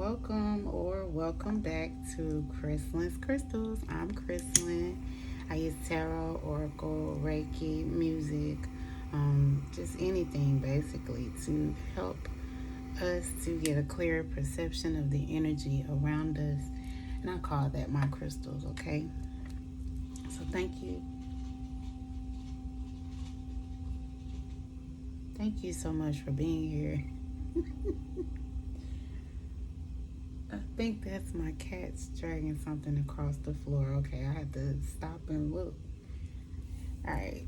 welcome or welcome back to Kryslyn's Crystals. I'm Kryslyn. I use tarot, oracle, Reiki, music, just anything basically to help us to get a clearer perception of the energy around us. And I call that my crystals, okay? So thank you. Thank you so much for being here. I think that's my cat's dragging something across the floor. Okay, I have to stop and look. All right.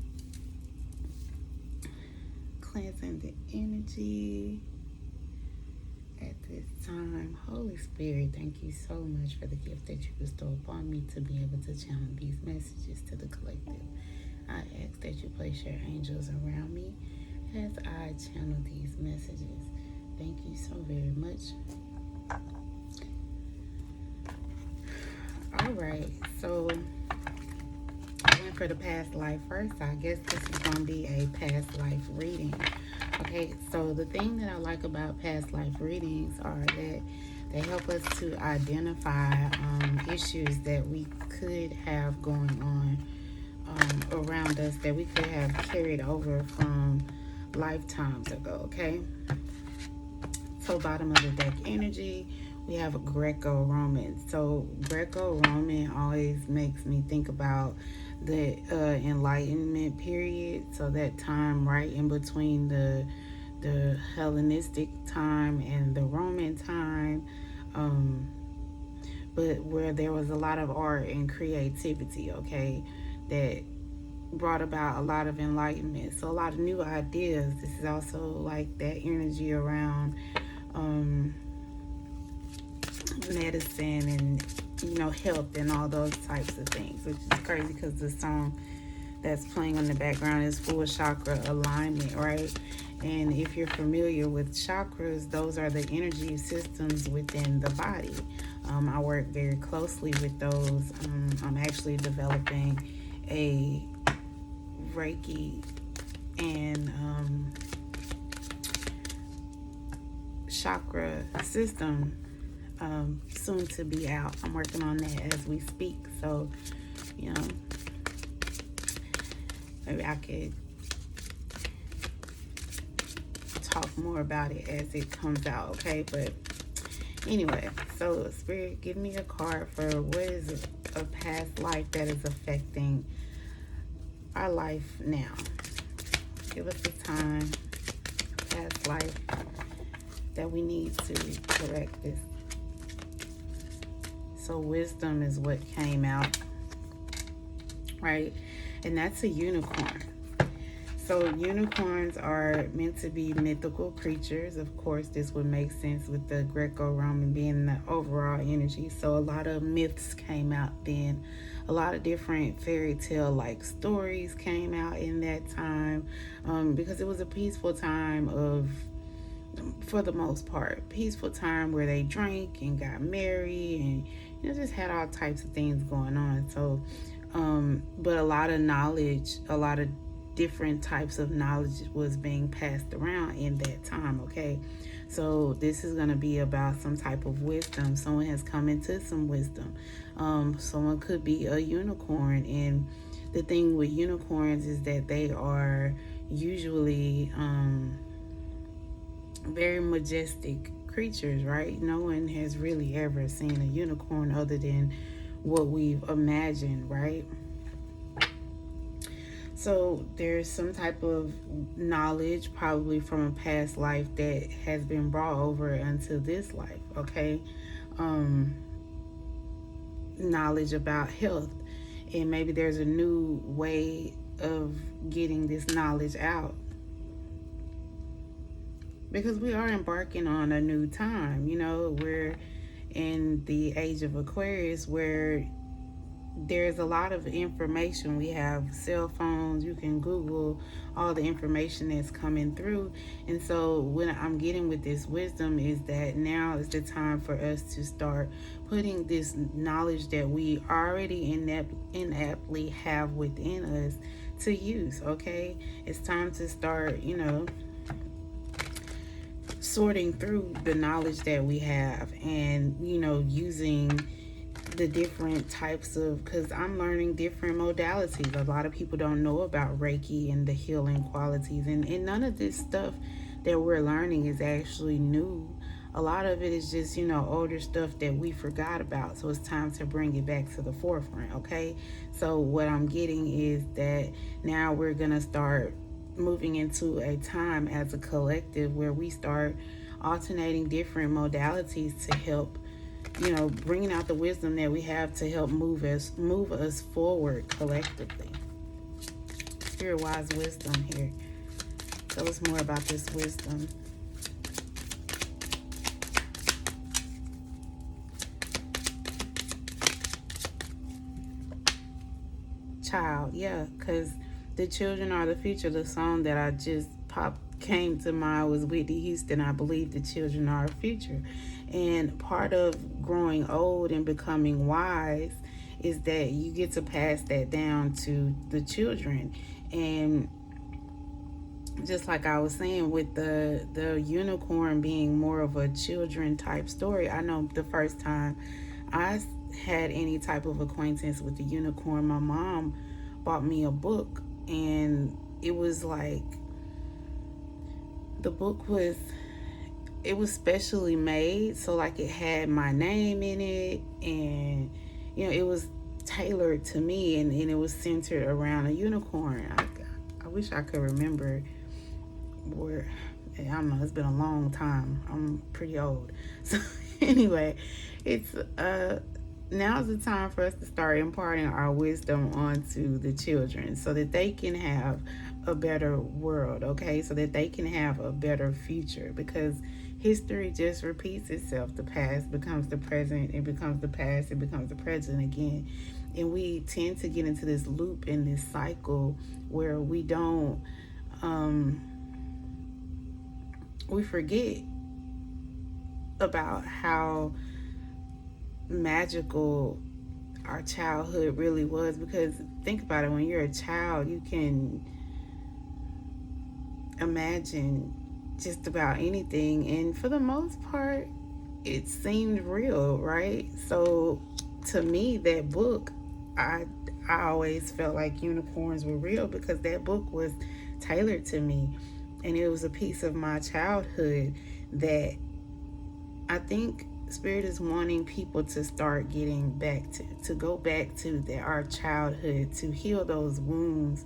Cleansing the energy at this time. Holy Spirit, thank you so much for the gift that you bestow upon me to be able to channel these messages to the collective. I ask that you place your angels around me as I channel these messages. Thank you so very much. All right, so I went for the past life first. I guess this is going to be a past life reading. Okay, so the thing that I like about past life readings are that they help us to identify issues that we could have going on around us that we could have carried over from lifetimes ago, okay? So bottom of the deck energy, we have a Greco-Roman. So Greco-Roman always makes me think about the Enlightenment period. So that time right in between the Hellenistic time and the Roman time, but where there was a lot of art and creativity, okay, that brought about a lot of enlightenment. So a lot of new ideas. This is also like that energy around medicine and health and all those types of things, which is crazy because the song that's playing on the background is full chakra alignment, right? And if you're familiar with chakras, those are the energy systems within the body. I work very closely with those. I'm actually developing a Reiki and chakra system soon to be out. I'm working on that as we speak. So, maybe I could talk more about it as it comes out, okay? But anyway, so Spirit, give me a card for what is a past life that is affecting our life now. Give us the time, past life, that we need to correct this. So wisdom is what came out, right? And that's a unicorn. So unicorns are meant to be mythical creatures. Of course, this would make sense with the Greco-Roman being the overall energy. So a lot of myths came out then. A lot of different fairy tale like stories came out in that time, because it was a peaceful time for the most part, peaceful time where they drank and got married and just had all types of things going on. So but a lot of knowledge, a lot of different types of knowledge was being passed around in that time, okay? So this is going to be about some type of wisdom. Someone has come into some wisdom. Someone could be a unicorn, and the thing with unicorns is that they are usually very majestic creatures, right? No one has really ever seen a unicorn other than what we've imagined, right? So there's some type of knowledge probably from a past life that has been brought over into this life, okay? Knowledge about health, and maybe there's a new way of getting this knowledge out, because we are embarking on a new time. We're in the age of Aquarius, where there's a lot of information. We have cell phones. You can Google all the information that's coming through. And so what I'm getting with this wisdom is that now is the time for us to start putting this knowledge that we already inaptly have within us to use, okay? It's time to start, sorting through the knowledge that we have, and using the different types of, because I'm learning different modalities. A lot of people don't know about Reiki and the healing qualities, and none of this stuff that we're learning is actually new. A lot of it is just older stuff that we forgot about, so it's time to bring it back to the forefront. Okay, so what I'm getting is that now we're gonna start moving into a time as a collective where we start alternating different modalities to help bringing out the wisdom that we have to help move us forward collectively. Spirit wise wisdom here. Tell us more about this wisdom. Child, yeah, because the children are the future. The song that I just came to mind was Whitney Houston. I believe the children are our future. And part of growing old and becoming wise is that you get to pass that down to the children. And just like I was saying with the unicorn being more of a children type story, I know the first time I had any type of acquaintance with the unicorn, my mom bought me a book, and it was like, the book was, it was specially made, so like it had my name in it, and it was tailored to me, and it was centered around a unicorn. I wish I could remember where. I don't know, it's been a long time. I'm pretty old. So anyway, it's now's the time for us to start imparting our wisdom onto the children so that they can have a better world, okay? So that they can have a better future, because history just repeats itself. The past becomes the present, it becomes the past, it becomes the present again. And we tend to get into this loop, in this cycle, where we don't, we forget about how magical our childhood really was. Because think about it, when you're a child, you can imagine just about anything, and for the most part it seemed real, right? So to me, that book, I always felt like unicorns were real, because that book was tailored to me, and it was a piece of my childhood that I think Spirit is wanting people to start getting back to go back to our childhood, to heal those wounds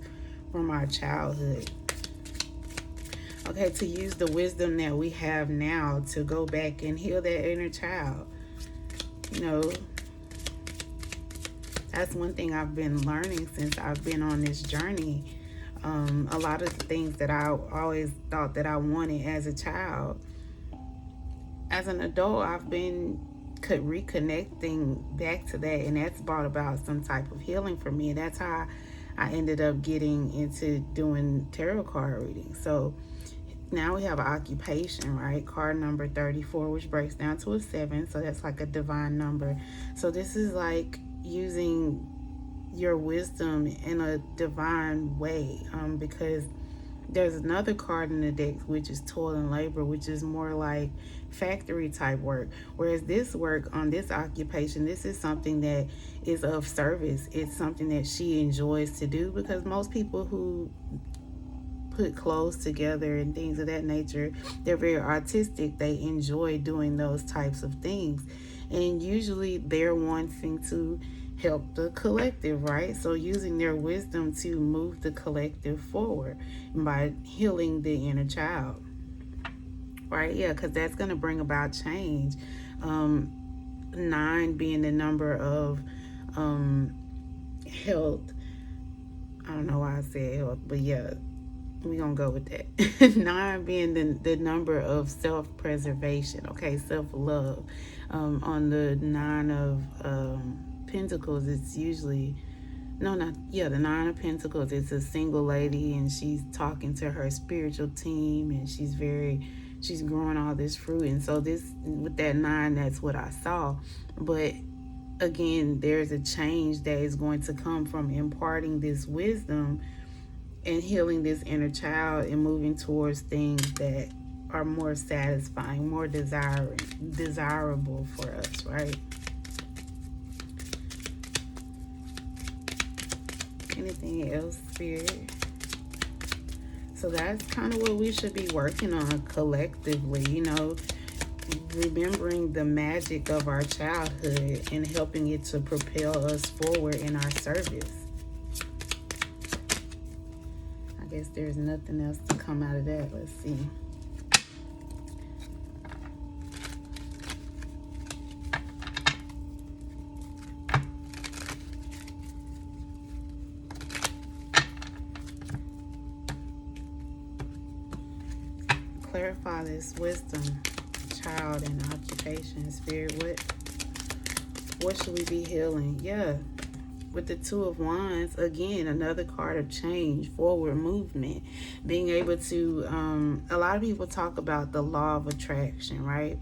from our childhood. Okay, to use the wisdom that we have now to go back and heal that inner child. That's one thing I've been learning since I've been on this journey. A lot of the things that I always thought that I wanted as a child, as an adult, I've been reconnecting back to that, and that's brought about some type of healing for me. And that's how I ended up getting into doing tarot card reading. So now we have an occupation, right? Card number 34, which breaks down to a 7. So that's like a divine number. So this is like using your wisdom in a divine way, because there's another card in the deck, which is toil and labor, which is more like factory type work. Whereas this work on this occupation, this is something that is of service. It's something that she enjoys to do, because most people who put clothes together and things of that nature, they're very artistic. They enjoy doing those types of things, and usually they're wanting to help the collective, right? So using their wisdom to move the collective forward by healing the inner child, right? Yeah, because that's going to bring about change. 9 being the number of health. I don't know why I said health, but yeah, we're gonna go with that. 9 being the number of self-preservation, okay, self-love. On the 9 of Pentacles, it's usually the 9 of Pentacles, it's a single lady, and she's talking to her spiritual team, and she's growing all this fruit. And so this, with that 9, that's what I saw. But again, there's a change that is going to come from imparting this wisdom and healing this inner child and moving towards things that are more satisfying, more desirable for us, right? Anything else, Spirit? So that's kind of what we should be working on collectively, you know, remembering the magic of our childhood and helping it to propel us forward in our service. I guess there's nothing else to come out of that. Let's see. Clarify this wisdom, child, and occupation. Spirit, what should we be healing? Yeah, with the Two of Wands, again, another card of change, forward movement, being able to, a lot of people talk about the law of attraction, right?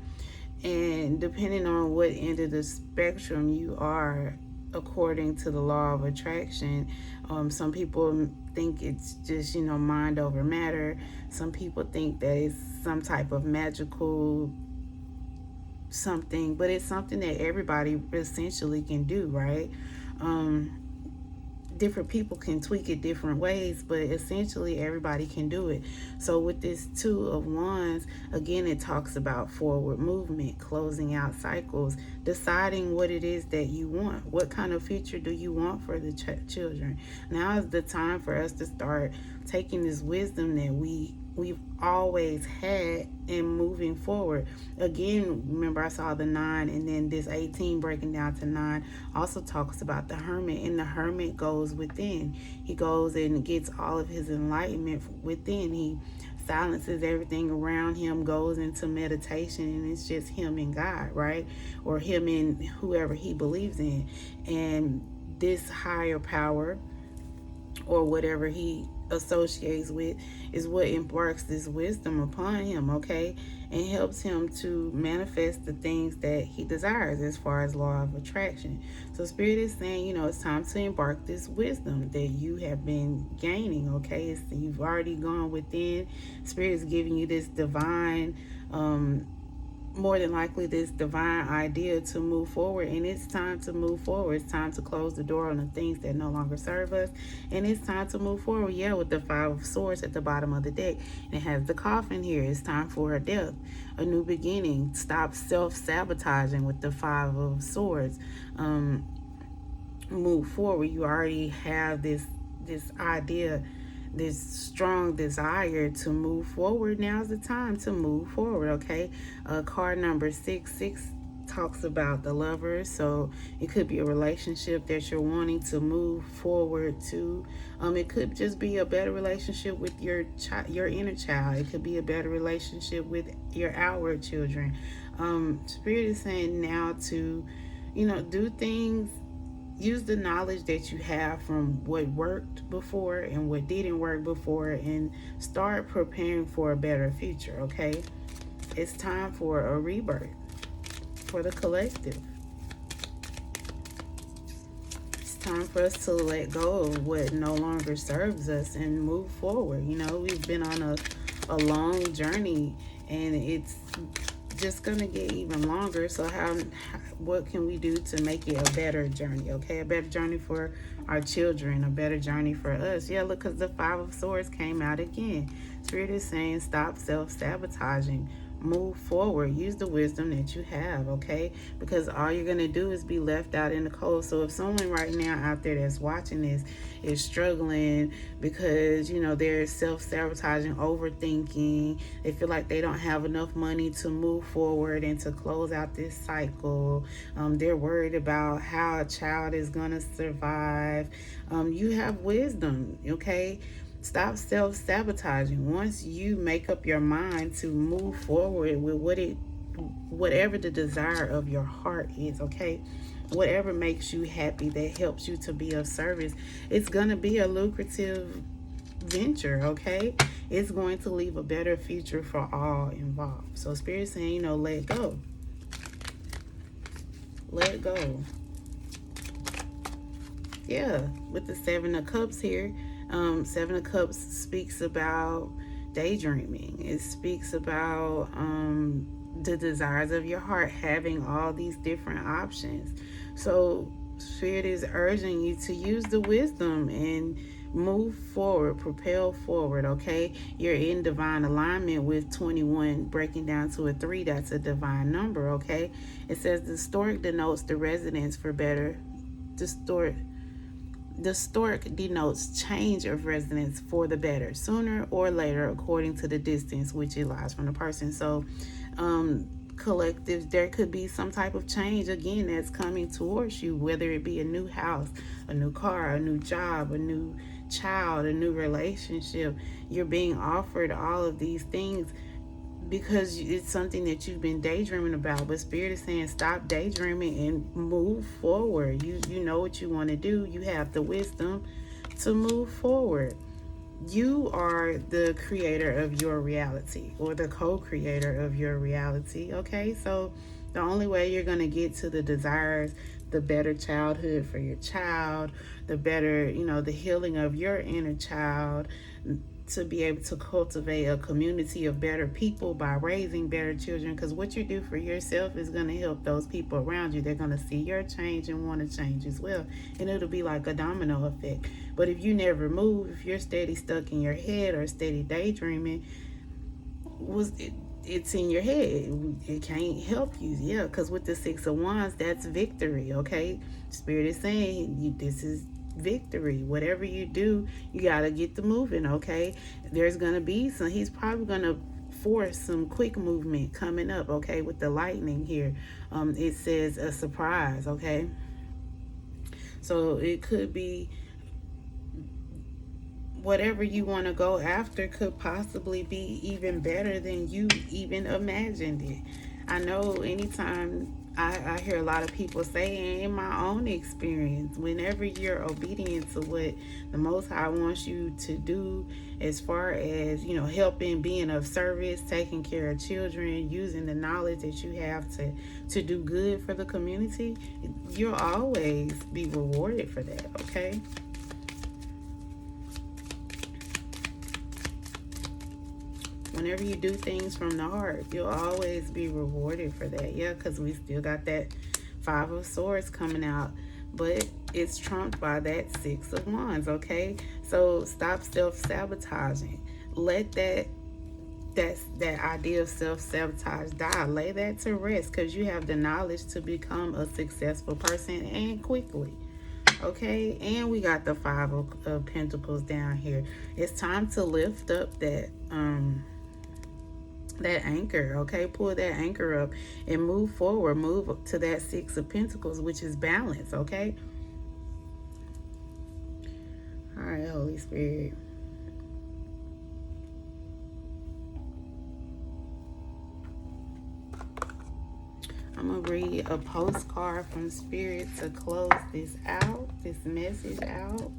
And depending on what end of the spectrum you are, according to the law of attraction, some people think it's just, you know, mind over matter. Some people think that it's some type of magical something, but it's something that everybody essentially can do, right? Different people can tweak it different ways, but essentially everybody can do it. So with this Two of Wands, again, it talks about forward movement, closing out cycles, deciding what it is that you want. What kind of future do you want for the children? Now is the time for us to start taking this wisdom that we've always had and moving forward. Again, remember I saw the 9, and then this 18 breaking down to 9 also talks about the hermit, and the hermit goes within. He goes and gets all of his enlightenment within. He silences everything around him, goes into meditation, and it's just him and God, right? Or him and whoever he believes in. And this higher power, or whatever he associates with, is what embarks this wisdom upon him, okay, and helps him to manifest the things that he desires as far as law of attraction. So Spirit is saying, you know, it's time to embark this wisdom that you have been gaining, okay? You've already gone within. Spirit is giving you this divine, more than likely this divine idea to move forward, and it's time to move forward. It's time to close the door on the things that no longer serve us, and it's time to move forward. Yeah, with the 5 of Swords at the bottom of the deck, and it has the coffin here. It's time for a death, a new beginning. Stop self-sabotaging with the 5 of Swords. Move forward. You already have this idea, this strong desire to move forward. Now's the time to move forward, okay? Card number 6 talks about the Lovers, so it could be a relationship that you're wanting to move forward to. It could just be a better relationship with your inner child. It could be a better relationship with your outward children. Spirit is saying now to, you know, do things. Use the knowledge that you have from what worked before and what didn't work before, and start preparing for a better future, okay? It's time for a rebirth for the collective. It's time for us to let go of what no longer serves us and move forward. You know, we've been on a long journey, and it's just gonna get even longer. So what can we do to make it a better journey, okay? A better journey for our children, a better journey for us. Yeah, look, because the 5 of Swords came out again. Spirit is saying stop self-sabotaging. Move forward. Use the wisdom that you have, okay? Because all you're going to do is be left out in the cold. So if someone right now out there that's watching this is struggling because, you know, they're self-sabotaging, overthinking, they feel like they don't have enough money to move forward and to close out this cycle, they're worried about how a child is going to survive, you have wisdom, okay? Stop self-sabotaging. Once you make up your mind to move forward with whatever the desire of your heart is, okay? Whatever makes you happy, that helps you to be of service, it's going to be a lucrative venture, okay? It's going to leave a better future for all involved. So Spirit's saying, you know, let go. Let go. Yeah, with the 7 of Cups here. 7 of Cups speaks about, daydreaming. It speaks about the desires of your heart, having all these different options. So Spirit is urging you to use the wisdom and move forward, propel forward, okay? You're in divine alignment with 21 breaking down to a 3. That's a divine number, okay? It says the stork denotes the residence for better. The stork denotes change of residence for the better, sooner or later, according to the distance which it lies from the person. So collectives, there could be some type of change again that's coming towards you, whether it be a new house, a new car, a new job, a new child, a new relationship. You're being offered all of these things because it's something that you've been daydreaming about. But Spirit is saying stop daydreaming and move forward. You know what you want to do. You have the wisdom to move forward. You are the creator of your reality, or the co-creator of your reality, okay? So the only way you're going to get to the desires, the better childhood for your child, the better, the healing of your inner child, to be able to cultivate a community of better people by raising better children, because what you do for yourself is going to help those people around you. They're going to see your change and want to change as well, and it'll be like a domino effect. But if you never move, if you're steady stuck in your head or steady daydreaming, it's in your head. It can't help you. Yeah, because with the 6 of Wands, that's victory, okay? Spirit is saying this is victory. Whatever you do, you got to get the moving, okay? There's going to be he's probably going to force some quick movement coming up, okay? With the lightning here, it says a surprise, okay? So it could be whatever you want to go after could possibly be even better than you even imagined it. I know anytime I hear a lot of people say, in my own experience, whenever you're obedient to what the Most High wants you to do, as far as, helping, being of service, taking care of children, using the knowledge that you have to do good for the community, you'll always be rewarded for that, okay? Whenever you do things from the heart, you'll always be rewarded for that. Yeah, because we still got that 5 of Swords coming out, but it's trumped by that 6 of Wands, okay? So stop self-sabotaging. Let that idea of self-sabotage die. Lay that to rest, because you have the knowledge to become a successful person, and quickly. Okay, and we got the 5 of Pentacles down here. It's time to lift up that anchor, okay? Pull that anchor up and move forward. Move to that 6 of Pentacles, which is balance, okay? All right, Holy Spirit. I'm going to read a postcard from Spirit to close this out, this message out.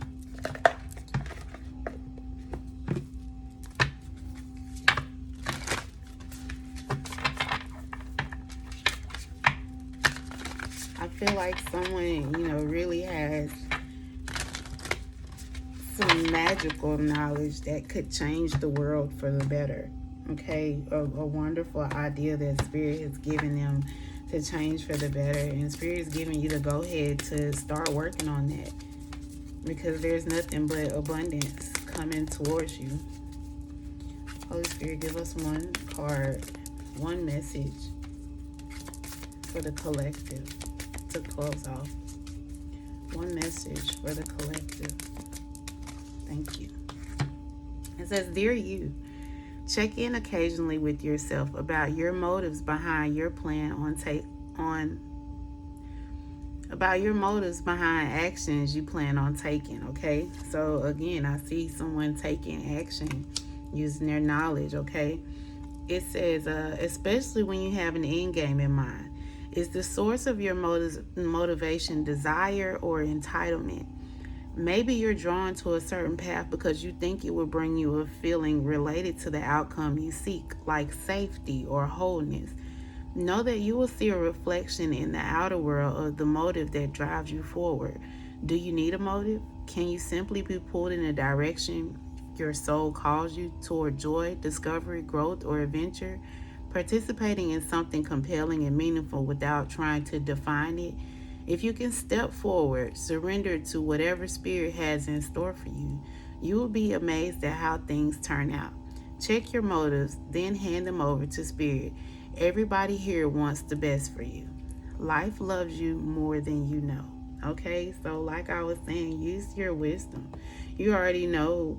I feel like someone, really has some magical knowledge that could change the world for the better. Okay, a wonderful idea that Spirit has given them to change for the better, and Spirit is giving you the go ahead to start working on that, because there's nothing but abundance coming towards you. Holy Spirit, give us one card, one message for the collective to close off. One message for the collective. Thank you. It says, Dear you, check in occasionally with yourself about your motives behind your plan about your motives behind actions you plan on taking, okay? So again, I see someone taking action using their knowledge, okay? It says, especially when you have an end game in mind. Is the source of your motivation desire or entitlement? Maybe you're drawn to a certain path because you think it will bring you a feeling related to the outcome you seek, like safety or wholeness. Know that you will see a reflection in the outer world of the motive that drives you forward. Do you need a motive? Can you simply be pulled in a direction your soul calls you toward joy, discovery, growth, or adventure, participating in something compelling and meaningful without trying to define it. If you can step forward, surrender to whatever Spirit has in store for you, you will be amazed at how things turn out. Check your motives, then hand them over to Spirit. Everybody here wants the best for you. Life loves you more than you know. Okay, so like I was saying, use your wisdom. You already know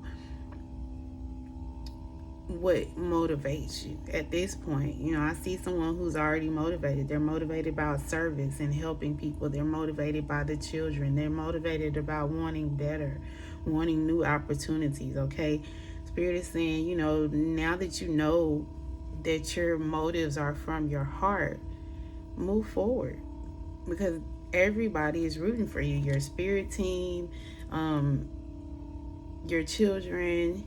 what motivates you at this point. I see someone who's already motivated. They're motivated by service and helping people. They're motivated by the children. They're motivated about wanting better, wanting new opportunities. Okay, Spirit is saying, now that you know that your motives are from your heart, move forward, because everybody is rooting for you. Your spirit team, your children,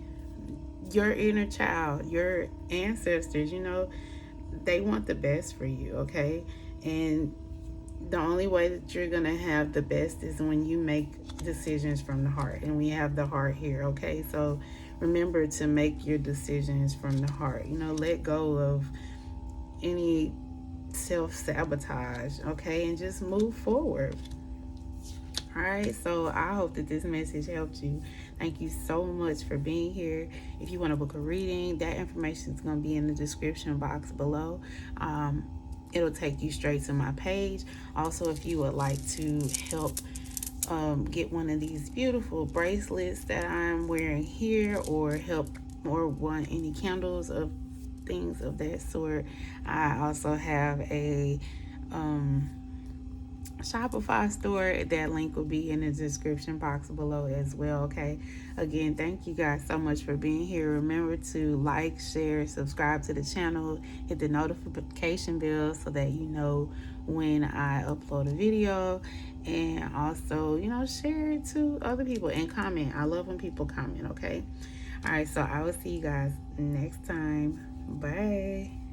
your inner child, your ancestors, they want the best for you, okay? And the only way that you're going to have the best is when you make decisions from the heart. And we have the heart here, okay? So remember to make your decisions from the heart. Let go of any self-sabotage, okay? And just move forward. All right, so I hope that this message helped you. Thank you so much for being here. If you want to book a reading, that information is going to be in the description box below. It'll take you straight to my page. Also, if you would like to help get one of these beautiful bracelets that I'm wearing here, or want any candles of things of that sort, I also have a Shopify store. That link will be in the description box below as well, okay? Again, thank you guys so much for being here. Remember to like, share, subscribe to the channel, hit the notification bell so that you know when I upload a video, and also, share it to other people and comment. I love when people comment, okay? All right, so I will see you guys next time. Bye.